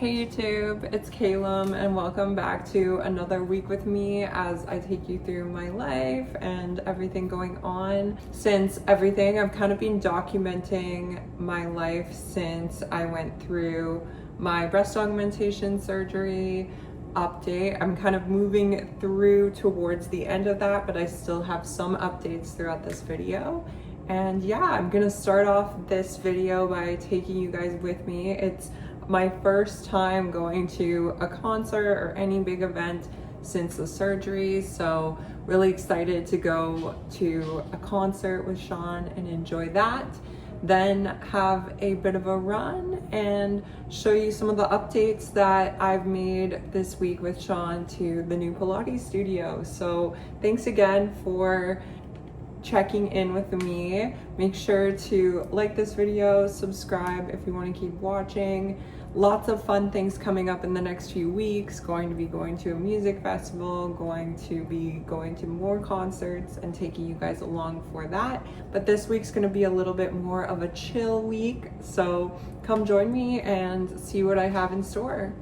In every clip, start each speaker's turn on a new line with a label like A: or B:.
A: Hey YouTube, it's Kaylem and welcome back to another week with me as I take you through my life and everything going on. Since everything, I've kind of been documenting my life since I went through my breast augmentation surgery update. I'm kind of moving through towards the end of that, but I still have some updates throughout this video. And yeah, I'm gonna start off this video by taking you guys with me. It's my first time going to a concert or any big event since the surgery, so really excited to go to a concert with Sean and enjoy that. Then have a bit of a run and show you some of the updates that I've made this week with Sean to the new Pilates studio. So thanks again for checking in with me. Make sure to like this video, subscribe if you want to keep watching. Lots of fun things coming up in the next few weeks. Going to be going to a music festival, going to be going to more concerts and taking you guys along for that. But this week's going to be a little bit more of a chill week, so come join me and see what I have in store.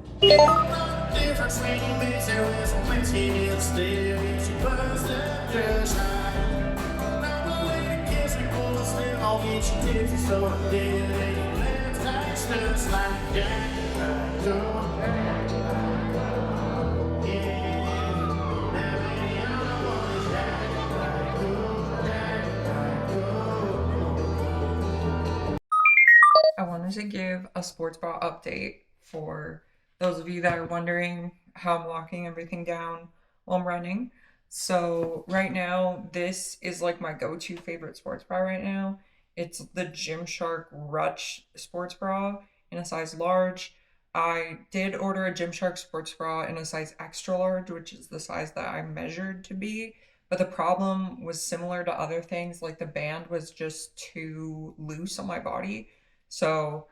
A: I wanted to give a sports bra update for those of you that are wondering how I'm locking everything down while I'm running. So right now, this is like my go-to favorite sports bra right now. It's the Gymshark Rutch sports bra in a size large. I did order a Gymshark sports bra in a size extra large, which is the size that I measured to be. But the problem was similar to other things, like the band was just too loose on my body. So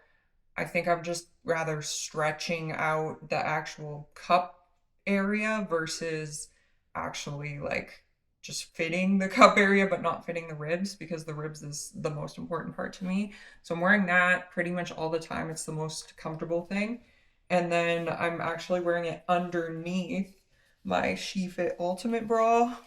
A: I think I'm just rather stretching out the actual cup area versus actually like just fitting the cup area but not fitting the ribs, because the ribs is the most important part to me. So I'm wearing that pretty much all the time. It's the most comfortable thing. And then I'm actually wearing it underneath my SheFit Ultimate bra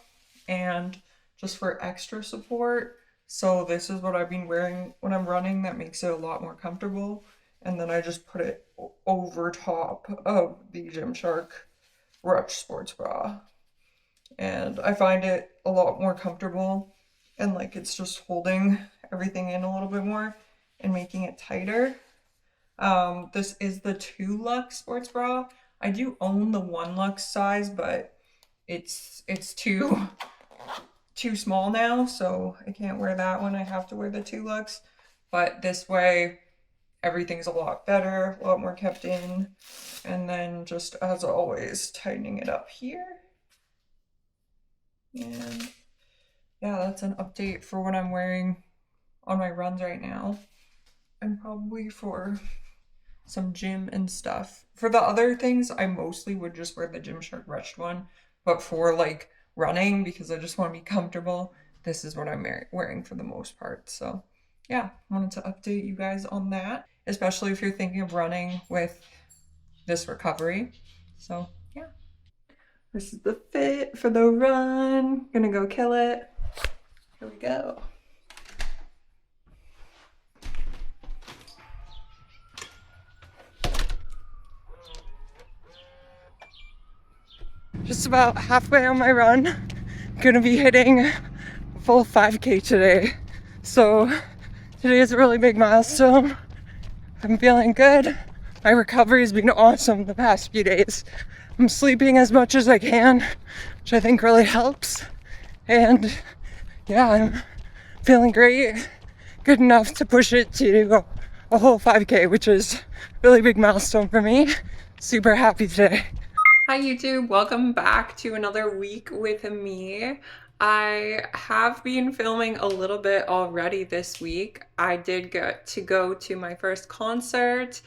A: and just for extra support. So this is what I've been wearing when I'm running. That makes it a lot more comfortable. And then I just put it over top of the Gymshark Rutch sports bra. And I find it a lot more comfortable, and like it's just holding everything in a little bit more and making it tighter. This is the 2 Lux sports bra. I do own the 1 Lux size, but it's too small now, so I can't wear that one. I have to wear the 2 Lux. But this way, everything's a lot better, a lot more kept in. And then just as always, tightening it up here. And yeah, that's an update for what I'm wearing on my runs right now. And probably for some gym and stuff. For the other things, I mostly would just wear the Gymshark Rutch one. But for like running, because I just want to be comfortable, this is what I'm wearing for the most part. So yeah, wanted to update you guys on that, especially if you're thinking of running with this recovery. So yeah, this is the fit for the run. Gonna go kill it. Here we go. Just about halfway on my run. Gonna be hitting a full 5K today. So today is a really big milestone. I'm feeling good. My recovery has been awesome the past few days. I'm sleeping as much as I can, which I think really helps. And yeah, I'm feeling great. Good enough to push it to a whole 5K, which is a really big milestone for me. Super happy today. Hi YouTube, welcome back to another week with me. I have been filming a little bit already this week. I did get to go to my first concert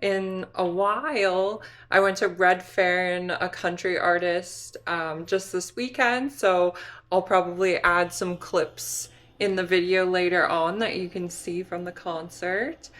A: in a while. I went to Red Farron, a country artist, just this weekend, so I'll probably add some clips in the video later on that you can see from the concert.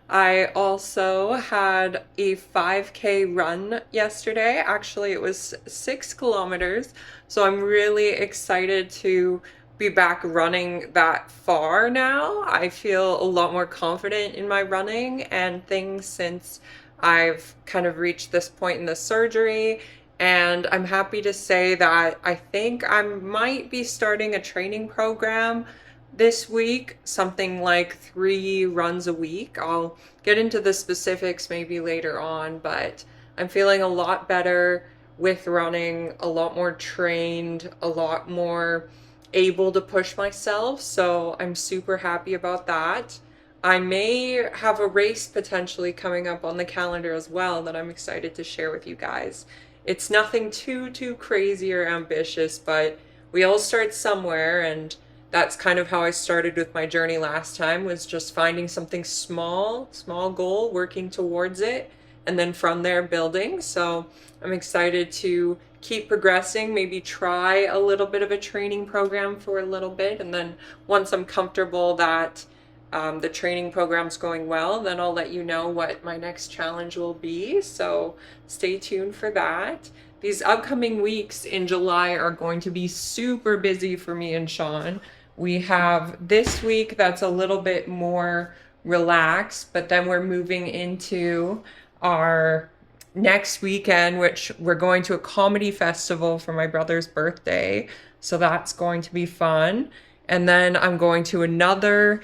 A: I also had a 5K run yesterday. Actually, it was 6 kilometers. So I'm really excited to be back running that far now. I feel a lot more confident in my running and things since I've kind of reached this point in the surgery. And I'm happy to say that I think I might be starting a training program this week, something like 3 runs a week. I'll get into the specifics maybe later on, but I'm feeling a lot better with running, a lot more trained, a lot more able to push myself. So I'm super happy about that. I may have a race potentially coming up on the calendar as well that I'm excited to share with you guys. It's nothing too crazy or ambitious, but we all start somewhere, and that's kind of how I started with my journey last time, was just finding something small goal, working towards it, and then from there building. So I'm excited to keep progressing, maybe try a little bit of a training program for a little bit, and then once I'm comfortable that the training program's going well, then I'll let you know what my next challenge will be. So stay tuned for that. These upcoming weeks in July are going to be super busy for me and Sean. We have this week that's a little bit more relaxed, but then we're moving into our next weekend, which we're going to a comedy festival for my brother's birthday. So that's going to be fun. And then I'm going to another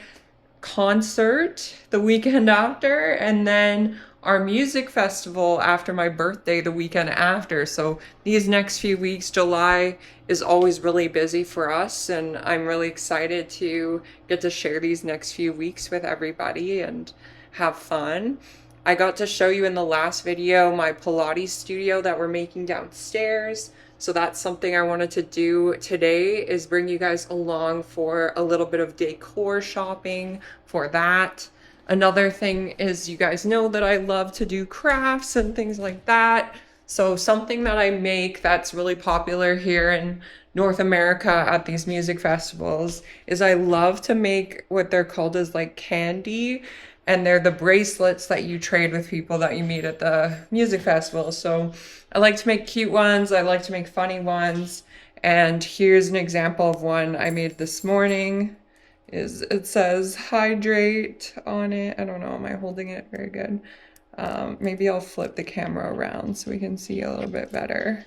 A: concert the weekend after, and then our music festival after my birthday the weekend after. So these next few weeks, July is always really busy for us, and I'm really excited to get to share these next few weeks with everybody and have fun. I got to show you in the last video my Pilates studio that we're making downstairs. So that's something I wanted to do today, is bring you guys along for a little bit of decor shopping for that. Another thing is, you guys know that I love to do crafts and things like that. So something that I make that's really popular here in North America at these music festivals is I love to make what they're called as like candy. And they're the bracelets that you trade with people that you meet at the music festival. So I like to make cute ones. I like to make funny ones. And here's an example of one I made this morning. It says hydrate on it. I don't know, am I holding it very good? Maybe I'll flip the camera around so we can see a little bit better.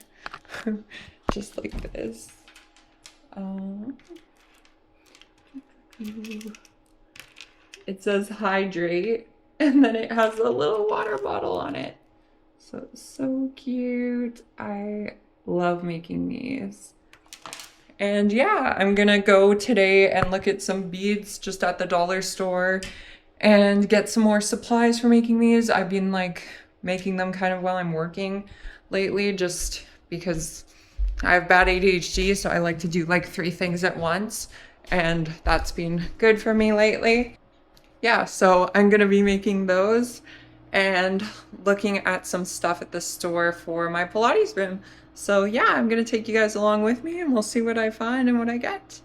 A: Just like this. It says hydrate, and then it has a little water bottle on it. So it's so cute. I love making these. And yeah, I'm gonna go today and look at some beads just at the dollar store and get some more supplies for making these. I've been like making them kind of while I'm working lately, just because I have bad ADHD, so I like to do like 3 things at once, and that's been good for me lately. Yeah, so I'm gonna be making those and looking at some stuff at the store for my Pilates room. So yeah, I'm gonna take you guys along with me, and we'll see what I find and what I get.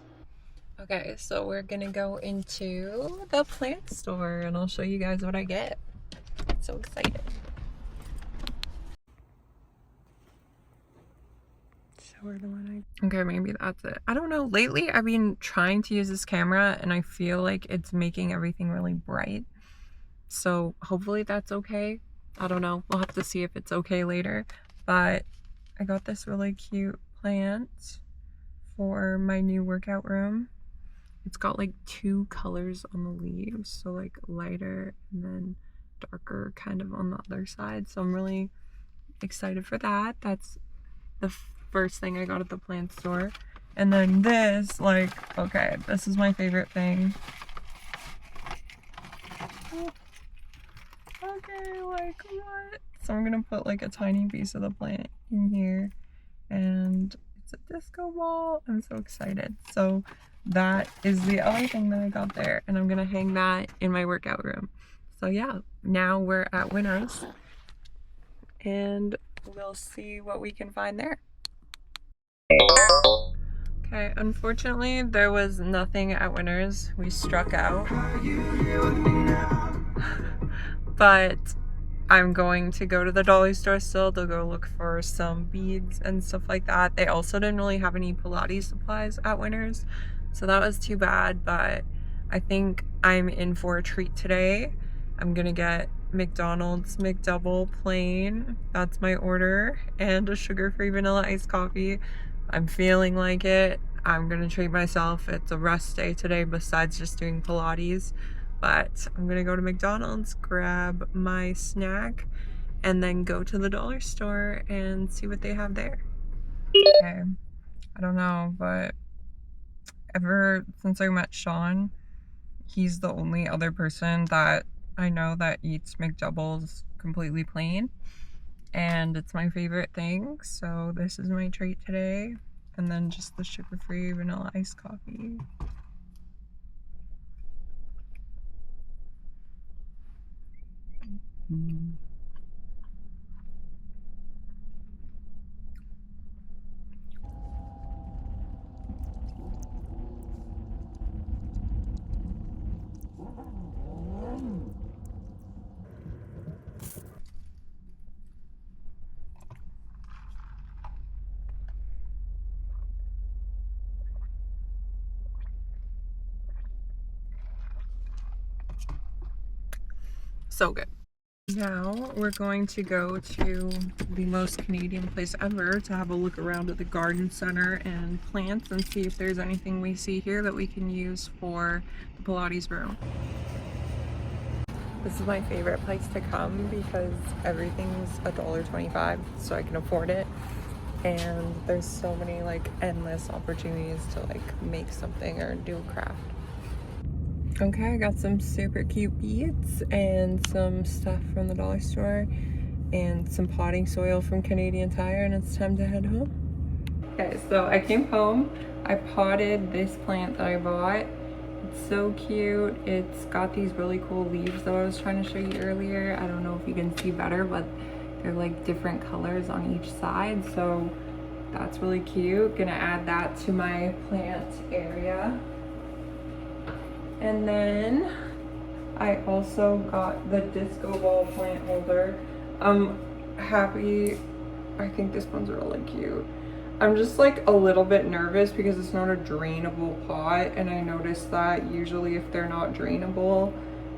A: Okay, so we're gonna go into the plant store and I'll show you guys what I get. So excited. Okay, maybe that's it. I don't know, lately I've been trying to use this camera and I feel like it's making everything really bright. So hopefully that's okay. I don't know, we'll have to see if it's okay later. But I got this really cute plant for my new workout room. It's got like 2 colors on the leaves, so like lighter and then darker kind of on the other side. So I'm really excited for that. That's the first thing I got at the plant store. And then this, like, okay, this is my favorite thing. Okay, like, what? So I'm gonna put like a tiny piece of the plant in here, and it's a disco ball. I'm so excited. So that is the other thing that I got there, and I'm gonna hang that in my workout room. So yeah, now we're at Winners, and we'll see what we can find there. Okay, unfortunately there was nothing at Winners. We struck out. but I'm going to go to the dollar store still to go look for some beads and stuff like that. They also didn't really have any Pilates supplies at Winners, so that was too bad, but I think I'm in for a treat today. I'm gonna get McDonald's McDouble plain, that's my order, and a sugar-free vanilla iced coffee. I'm feeling like it. I'm gonna treat myself. It's a rest day today besides just doing Pilates. But I'm gonna go to McDonald's, grab my snack, and then go to the dollar store and see what they have there. Okay, I don't know, but ever since I met Sean, he's the only other person that I know that eats McDoubles completely plain, and it's my favorite thing, so this is my treat today. And then just the sugar-free vanilla iced coffee. So good. Now we're going to go to the most Canadian place ever to have a look around at the garden center and plants and see if there's anything we see here that we can use for the Pilates room. This is my favorite place to come because everything's $1.25, so I can afford it. And there's so many like endless opportunities to like make something or do a craft. Okay, I got some super cute beads and some stuff from the dollar store and some potting soil from Canadian Tire, and it's time to head home. Okay, so I came home, I potted this plant that I bought. It's so cute. It's got these really cool leaves that I was trying to show you earlier. I don't know if you can see better, but they're like different colors on each side, so that's really cute. Gonna add that to my plant area. And then I also got the disco ball plant holder. I'm happy. I think this one's really cute. I'm just like a little bit nervous because it's not a drainable pot, and I noticed that usually if they're not drainable,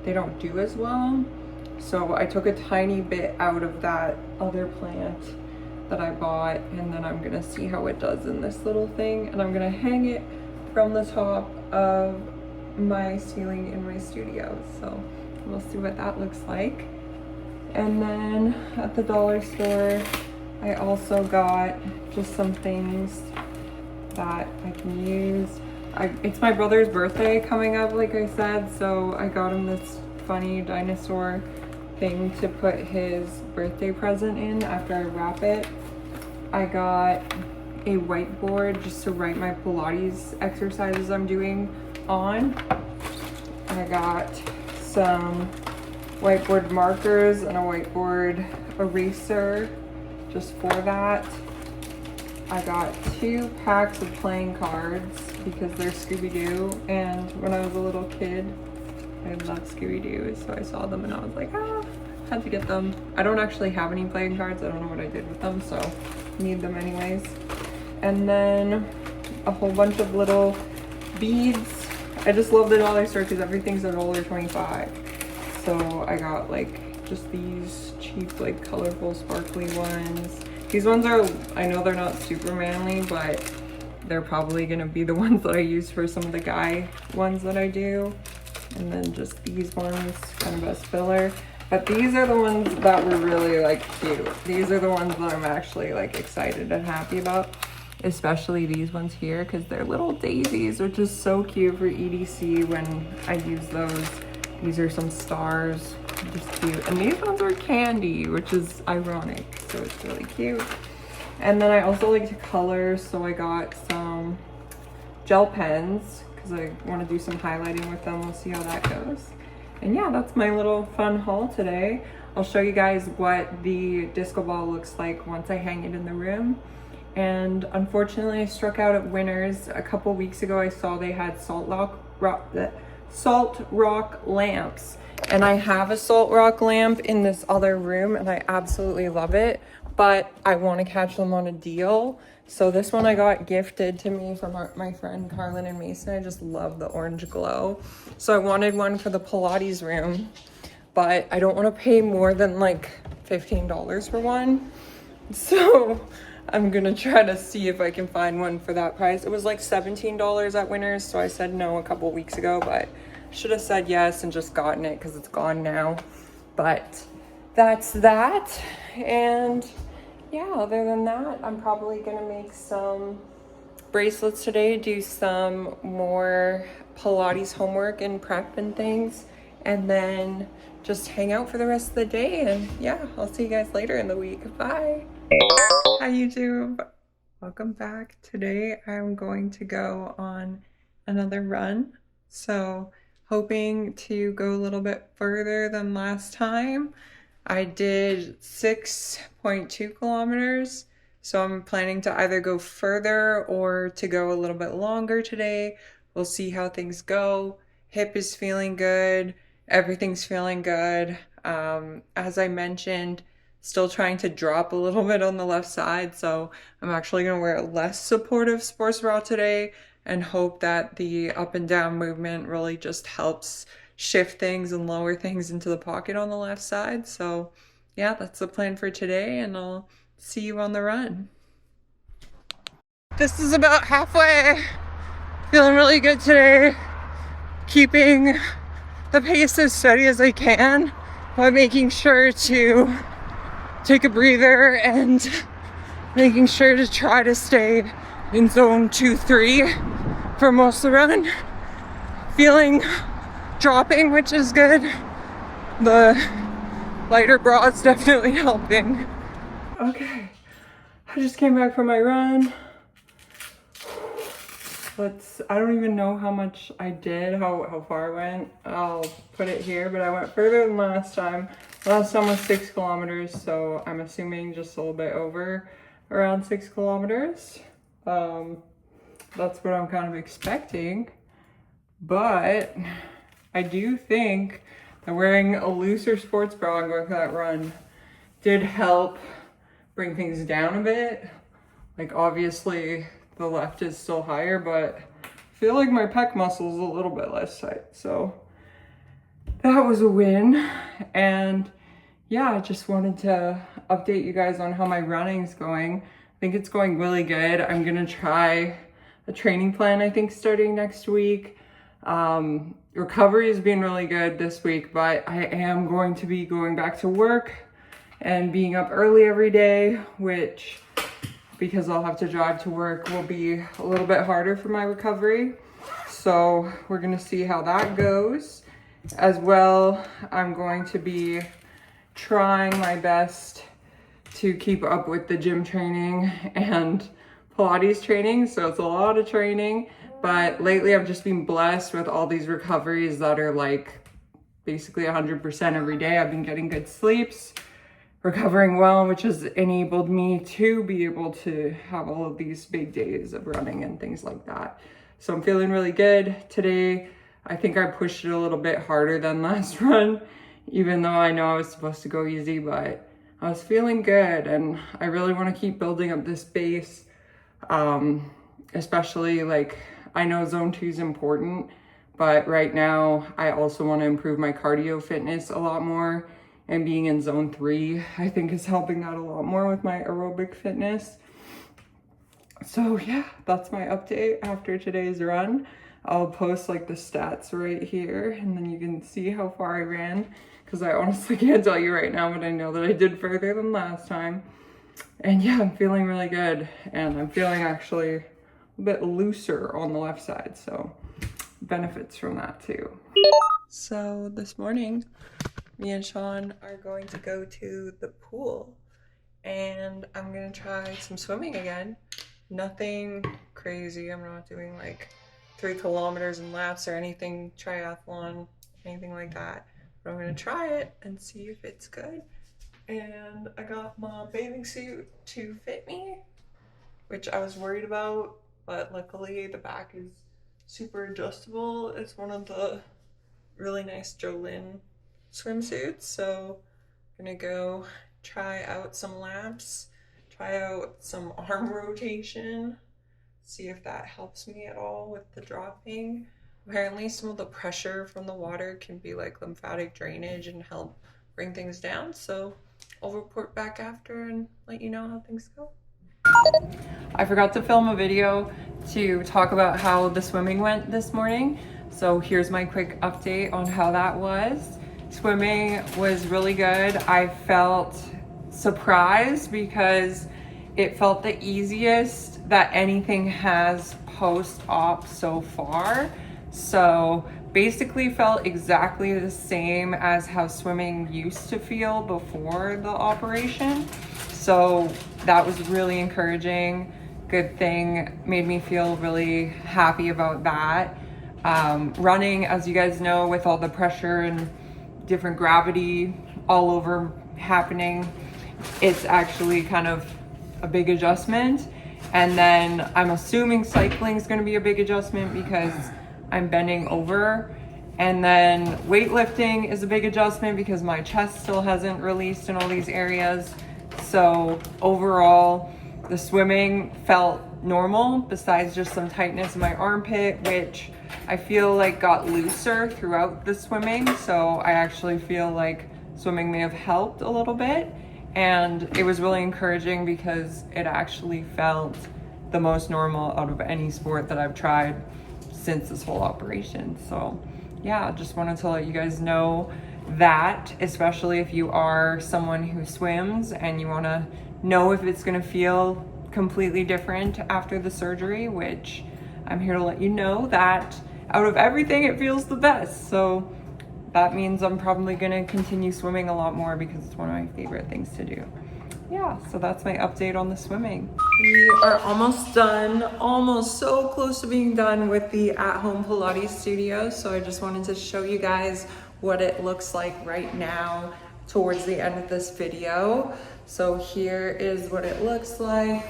A: they don't do as well. So I took a tiny bit out of that other plant that I bought, and then I'm gonna see how it does in this little thing, and I'm gonna hang it from the top of my ceiling in my studio, so we'll see what that looks like. And then at the dollar store I also got just some things that I can use. It's my brother's birthday coming up, like I said, so I got him this funny dinosaur thing to put his birthday present in after I wrap it. I got a whiteboard just to write my Pilates exercises I'm doing on. I got some whiteboard markers and a whiteboard eraser just for that. I got 2 packs of playing cards because they're Scooby-Doo, and when I was a little kid I loved Scooby-Doo, so I saw them and I was like, had to get them. I don't actually have any playing cards. I don't know what I did with them, so need them anyways. And then a whole bunch of little beads. I just love the dollar store because everything's $1.25. So I got like just these cheap, like colorful, sparkly ones. These ones are, I know they're not super manly, but they're probably gonna be the ones that I use for some of the guy ones that I do. And then just these ones, kind of a filler. But these are the ones that were really like cute. These are the ones that I'm actually like excited and happy about. Especially these ones here because they're little daisies, which is so cute for EDC when I use those. These are some stars, just cute. And these ones are candy, which is ironic, so it's really cute. And then I also like to color, so I got some gel pens because I want to do some highlighting with them. We'll see how that goes. And yeah, that's my little fun haul today. I'll show you guys what the disco ball looks like once I hang it in the room. And unfortunately I struck out at Winners a couple weeks ago. I saw they had salt rock lamps. And I have a salt rock lamp in this other room and I absolutely love it, but I want to catch them on a deal. So this one I got gifted to me from my friend Carlin and Mason. I just love the orange glow. So I wanted one for the Pilates room, but I don't want to pay more than like $15 for one. So I'm gonna try to see if I can find one for that price. It was like $17 at Winners, so I said no a couple weeks ago, but should have said yes and just gotten it because it's gone now. But that's that. And yeah, other than that, I'm probably gonna make some bracelets today, do some more Pilates homework and prep and things, and then just hang out for the rest of the day. And yeah, I'll see you guys later in the week. Bye. Hi YouTube, welcome back. Today I'm going to go on another run, so hoping to go a little bit further than last time. I did 6.2 kilometers, so I'm planning to either go further or to go a little bit longer today. We'll see how things go. Hip is feeling good, everything's feeling good. As I mentioned, still trying to drop a little bit on the left side, so I'm actually going to wear a less supportive sports bra today and hope that the up and down movement really just helps shift things and lower things into the pocket on the left side. So yeah, that's the plan for today, and I'll see you on the run. This is about halfway. Feeling really good today. Keeping the pace as steady as I can by making sure to take a breather and making sure to try to stay in zone 2-3 for most of the run. Feeling dropping, which is good. The lighter bra is definitely helping. Okay, I just came back from my run. I don't even know how much I did, how far I went. I'll put it here, but I went further than last time. Last time was 6 kilometers, so I'm assuming just a little bit over around 6 kilometers. That's what I'm kind of expecting. But I do think that wearing a looser sports bra and going for that run did help bring things down a bit. Like obviously the left is still higher, but I feel like my pec muscle is a little bit less tight. So that was a win. And yeah, I just wanted to update you guys on how my running's going. I think it's going really good. I'm gonna try a training plan, I think, starting next week. Recovery has been really good this week, but I am going to be going back to work and being up early every day, which, because I'll have to drive to work, will be a little bit harder for my recovery. So we're gonna see how that goes. As well, I'm going to be trying my best to keep up with the gym training and Pilates training. So it's a lot of training, but lately I've just been blessed with all these recoveries that are like basically 100% every day. I've been getting good sleeps, recovering well, which has enabled me to be able to have all of these big days of running and things like that. So I'm feeling really good today. I think I pushed it a little bit harder than last run, even though I know I was supposed to go easy, but I was feeling good and I really want to keep building up this base. Especially like, I know zone 2 is important, but right now I also want to improve my cardio fitness a lot more, and being in zone 3 I think is helping that a lot more with my aerobic fitness. So yeah, that's my update after today's run. I'll post like the stats right here and then you can see how far I ran, because I honestly can't tell you right now, but I know that I did further than last time. And yeah, I'm feeling really good, and I'm feeling actually a bit looser on the left side, so benefits from that too. So this morning, me and Sean are going to go to the pool, and I'm gonna try some swimming again. Nothing crazy. I'm not doing like 3 kilometers in laps or anything triathlon, anything like that. But I'm gonna try it and see if it's good. And I got my bathing suit to fit me, which I was worried about, but luckily the back is super adjustable. It's one of the really nice Jolene swimsuits. So I'm gonna go try out some laps, try out some arm rotation, see if that helps me at all with the dropping. Apparently some of the pressure from the water can be like lymphatic drainage and help bring things down. So I'll report back after and let you know how things go. I forgot to film a video to talk about how the swimming went this morning. So here's my quick update on how that was. Swimming was really good. I felt surprised because it felt the easiest that anything has post-op so far. So basically felt exactly the same as how swimming used to feel before the operation. So that was really encouraging. Good thing, made me feel really happy about that. Running, as you guys know, with all the pressure and different gravity all over happening, it's actually kind of a big adjustment. And then I'm assuming cycling is going to be a big adjustment because I'm bending over. And then weightlifting is a big adjustment because my chest still hasn't released in all these areas. So overall, the swimming felt normal besides just some tightness in my armpit, which I feel like got looser throughout the swimming. So I actually feel like swimming may have helped a little bit. And it was really encouraging because it actually felt the most normal out of any sport that I've tried since this whole operation. So yeah, just wanted to let you guys know that, especially if you are someone who swims and you want to know if it's going to feel completely different after the surgery, which I'm here to let you know that out of everything it feels the best. So that means I'm probably going to continue swimming a lot more because it's one of my favorite things to do. Yeah, so that's my update on the swimming. We are almost done, almost so close to being done with the at-home Pilates studio. So I just wanted to show you guys what it looks like right now towards the end of this video. So here is what it looks like.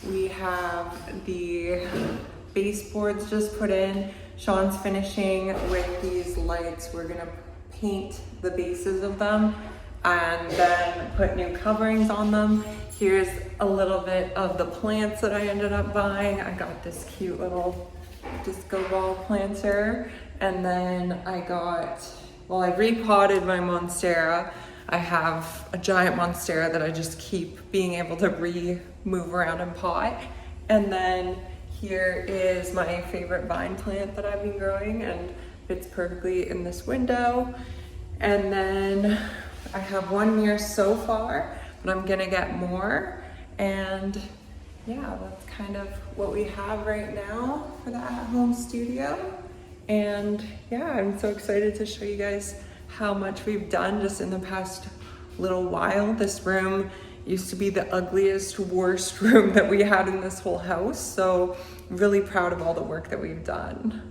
A: We have the baseboards just put in. Sean's finishing with these lights. We're gonna paint the bases of them and then put new coverings on them. Here's a little bit of the plants that I ended up buying. I got this cute little disco ball planter, and then I got, well, I repotted my monstera. I have a giant monstera that I just keep being able to move around in pot. And then here is my favorite vine plant that I've been growing and fits perfectly in this window. And then I have one mirror so far, but I'm gonna get more. And yeah, that's kind of what we have right now for the at-home studio. And yeah, I'm so excited to show you guys how much we've done just in the past little while. This room used to be the ugliest, worst room that we had in this whole house. So I'm really proud of all the work that we've done.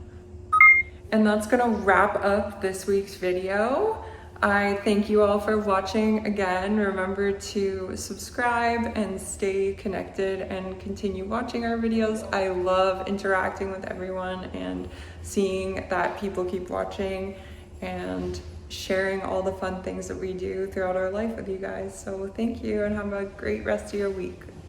A: And that's gonna wrap up this week's video. I thank you all for watching again. Remember to subscribe and stay connected and continue watching our videos. I love interacting with everyone and seeing that people keep watching and sharing all the fun things that we do throughout our life with you guys. So thank you and have a great rest of your week.